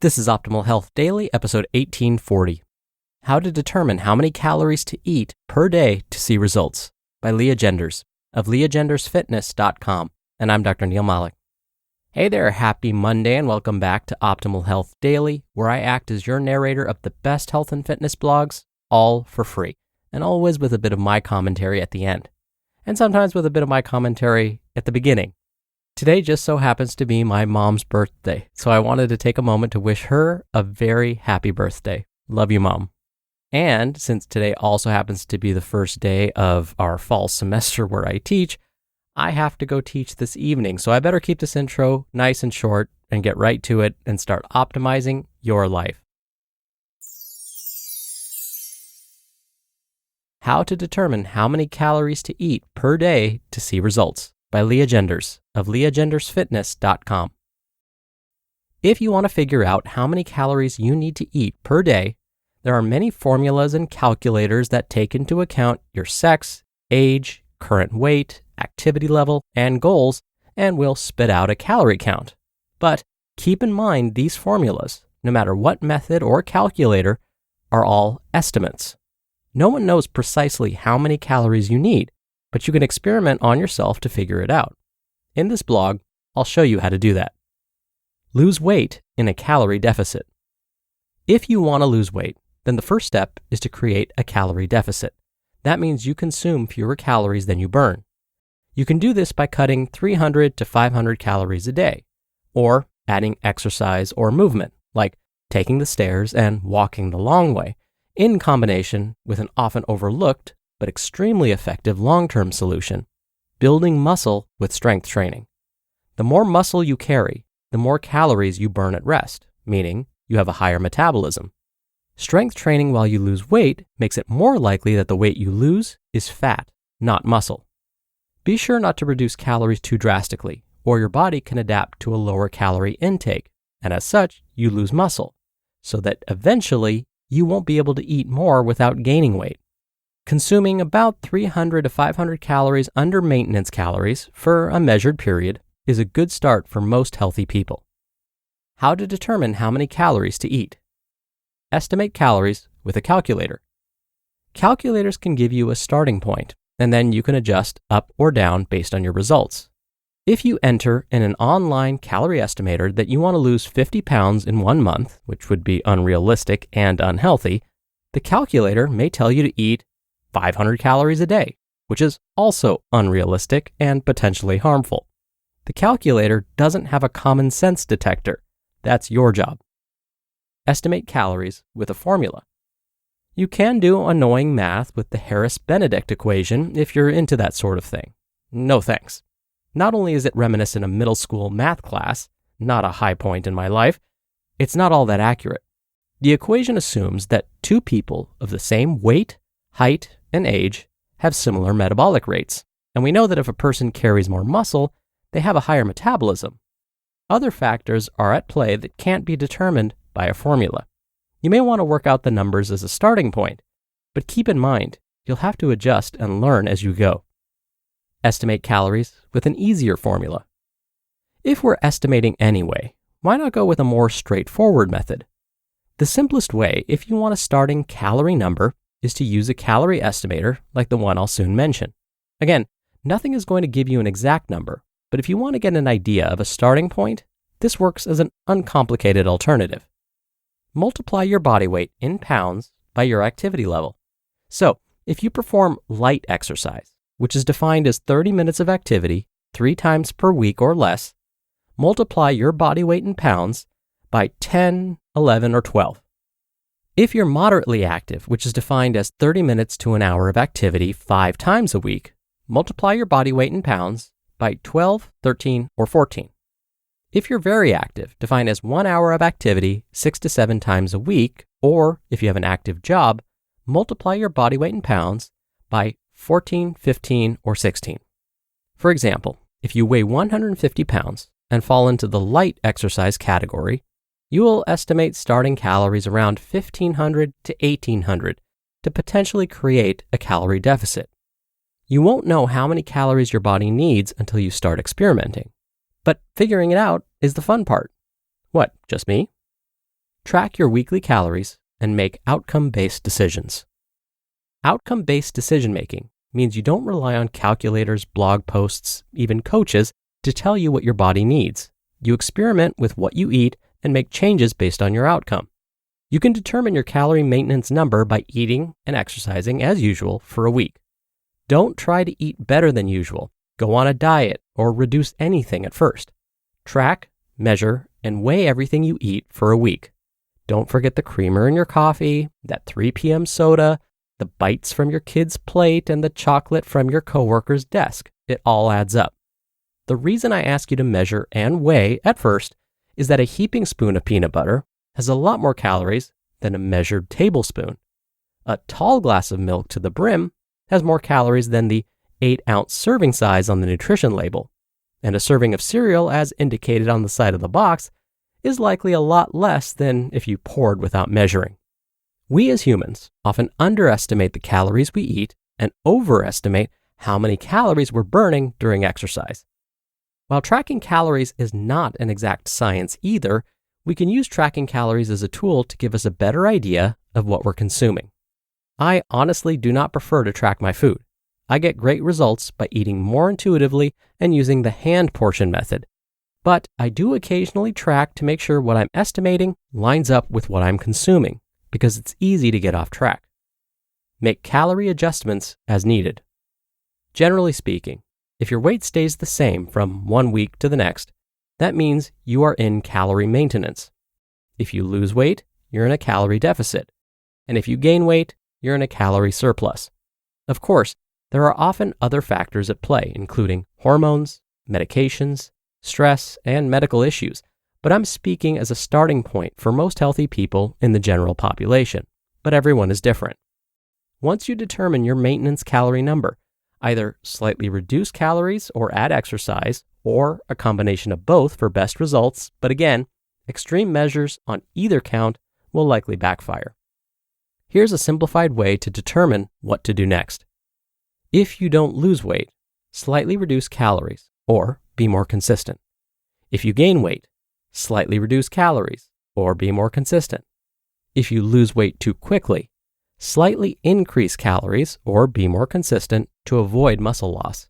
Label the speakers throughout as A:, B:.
A: This is Optimal Health Daily, episode 1840. How to determine how many calories to eat per day to see results, by Lea Genders of leagendersfitness.com. And I'm Dr. Neil Malik. Hey there, happy Monday, and welcome back to Optimal Health Daily, where I act as your narrator of the best health and fitness blogs, all for free, and always with a bit of my commentary at the end, and sometimes with a bit of my commentary at the beginning. Today just so happens to be my mom's birthday, so I wanted to take a moment to wish her a very happy birthday. Love you, Mom. And since today also happens to be the first day of our fall semester where I teach, I have to go teach this evening, so I better keep this intro nice and short and get right to it and start optimizing your life. How to determine how many calories to eat per day to see results, by Lea Genders of leagendersfitness.com. If you want to figure out how many calories you need to eat per day, there are many formulas and calculators that take into account your sex, age, current weight, activity level, and goals, and will spit out a calorie count. But keep in mind these formulas, no matter what method or calculator, are all estimates. No one knows precisely how many calories you need, but you can experiment on yourself to figure it out. In this blog, I'll show you how to do that. Lose weight in a calorie deficit. If you want to lose weight, then the first step is to create a calorie deficit. That means you consume fewer calories than you burn. You can do this by cutting 300 to 500 calories a day, or adding exercise or movement, like taking the stairs and walking the long way, in combination with an often overlooked but extremely effective long-term solution, building muscle with strength training. The more muscle you carry, the more calories you burn at rest, meaning you have a higher metabolism. Strength training while you lose weight makes it more likely that the weight you lose is fat, not muscle. Be sure not to reduce calories too drastically, or your body can adapt to a lower calorie intake, and as such, you lose muscle, so that eventually you won't be able to eat more without gaining weight. Consuming about 300 to 500 calories under maintenance calories for a measured period is a good start for most healthy people. How to determine how many calories to eat. Estimate calories with a calculator. Calculators can give you a starting point, and then you can adjust up or down based on your results. If you enter in an online calorie estimator that you want to lose 50 pounds in 1 month, which would be unrealistic and unhealthy, the calculator may tell you to eat 500 calories a day, which is also unrealistic and potentially harmful. The calculator doesn't have a common sense detector. That's your job. Estimate calories with a formula. You can do annoying math with the Harris-Benedict equation if you're into that sort of thing. No thanks. Not only is it reminiscent of middle school math class, not a high point in my life, it's not all that accurate. The equation assumes that two people of the same weight, height, and age have similar metabolic rates, and we know that if a person carries more muscle, they have a higher metabolism. Other factors are at play that can't be determined by a formula. You may want to work out the numbers as a starting point, but keep in mind, you'll have to adjust and learn as you go. Estimate calories with an easier formula. If we're estimating anyway, why not go with a more straightforward method? The simplest way, if you want a starting calorie number, is to use a calorie estimator like the one I'll soon mention. Again, nothing is going to give you an exact number, but if you want to get an idea of a starting point, this works as an uncomplicated alternative. Multiply your body weight in pounds by your activity level. So, if you perform light exercise, which is defined as 30 minutes of activity 3 times per week or less, multiply your body weight in pounds by 10, 11, or 12. If you're moderately active, which is defined as 30 minutes to an hour of activity 5 times a week, multiply your body weight in pounds by 12, 13, or 14. If you're very active, defined as 1 hour of activity 6 to 7 times a week, or if you have an active job, multiply your body weight in pounds by 14, 15, or 16. For example, if you weigh 150 pounds and fall into the light exercise category, you will estimate starting calories around 1,500 to 1,800 to potentially create a calorie deficit. You won't know how many calories your body needs until you start experimenting. But figuring it out is the fun part. What, just me? Track your weekly calories and make outcome-based decisions. Outcome-based decision-making means you don't rely on calculators, blog posts, even coaches to tell you what your body needs. You experiment with what you eat and make changes based on your outcome. You can determine your calorie maintenance number by eating and exercising as usual for a week. Don't try to eat better than usual, go on a diet, or reduce anything at first. Track, measure, and weigh everything you eat for a week. Don't forget the creamer in your coffee, that 3 p.m. soda, the bites from your kid's plate, and the chocolate from your coworker's desk. It all adds up. The reason I ask you to measure and weigh at first is that a heaping spoon of peanut butter has a lot more calories than a measured tablespoon. A tall glass of milk to the brim has more calories than the 8-ounce serving size on the nutrition label. And a serving of cereal, as indicated on the side of the box, is likely a lot less than if you poured without measuring. We as humans often underestimate the calories we eat and overestimate how many calories we're burning during exercise. While tracking calories is not an exact science either, we can use tracking calories as a tool to give us a better idea of what we're consuming. I honestly do not prefer to track my food. I get great results by eating more intuitively and using the hand portion method. But I do occasionally track to make sure what I'm estimating lines up with what I'm consuming, because it's easy to get off track. Make calorie adjustments as needed. Generally speaking, if your weight stays the same from one week to the next, that means you are in calorie maintenance. If you lose weight, you're in a calorie deficit. And if you gain weight, you're in a calorie surplus. Of course, there are often other factors at play, including hormones, medications, stress, and medical issues, but I'm speaking as a starting point for most healthy people in the general population, but everyone is different. Once you determine your maintenance calorie number, either slightly reduce calories or add exercise, or a combination of both for best results, but again, extreme measures on either count will likely backfire. Here's a simplified way to determine what to do next. If you don't lose weight, slightly reduce calories or be more consistent. If you gain weight, slightly reduce calories or be more consistent. If you lose weight too quickly, slightly increase calories or be more consistent to avoid muscle loss.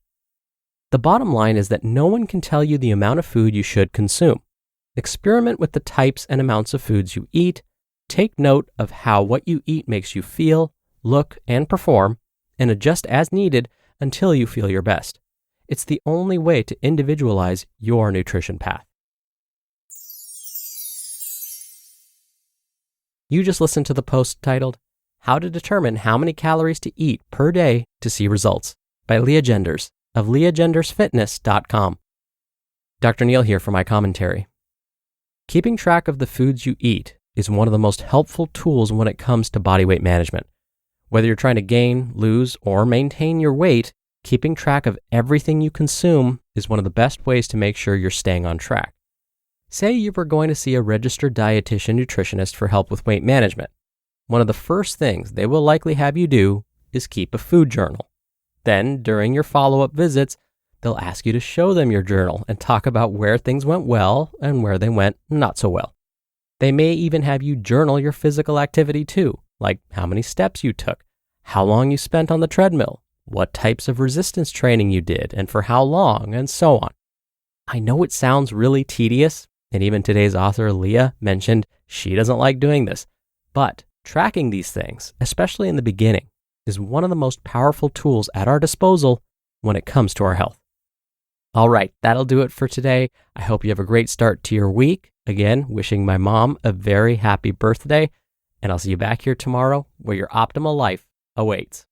A: The bottom line is that no one can tell you the amount of food you should consume. Experiment with the types and amounts of foods you eat. Take note of how what you eat makes you feel, look, and perform, and adjust as needed until you feel your best. It's the only way to individualize your nutrition path. You just listened to the post titled, How to Determine How Many Calories to Eat Per Day to See Results by Lea Genders of leagendersfitness.com. Dr. Neal here for my commentary. Keeping track of the foods you eat is one of the most helpful tools when it comes to body weight management. Whether you're trying to gain, lose, or maintain your weight, keeping track of everything you consume is one of the best ways to make sure you're staying on track. Say you were going to see a registered dietitian nutritionist for help with weight management. One of the first things they will likely have you do is keep a food journal. Then, during your follow-up visits, they'll ask you to show them your journal and talk about where things went well and where they went not so well. They may even have you journal your physical activity too, like how many steps you took, how long you spent on the treadmill, what types of resistance training you did, and for how long, and so on. I know it sounds really tedious, and even today's author, Lea, mentioned she doesn't like doing this, but tracking these things, especially in the beginning, is one of the most powerful tools at our disposal when it comes to our health. All right, that'll do it for today. I hope you have a great start to your week. Again, wishing my mom a very happy birthday, and I'll see you back here tomorrow where your optimal life awaits.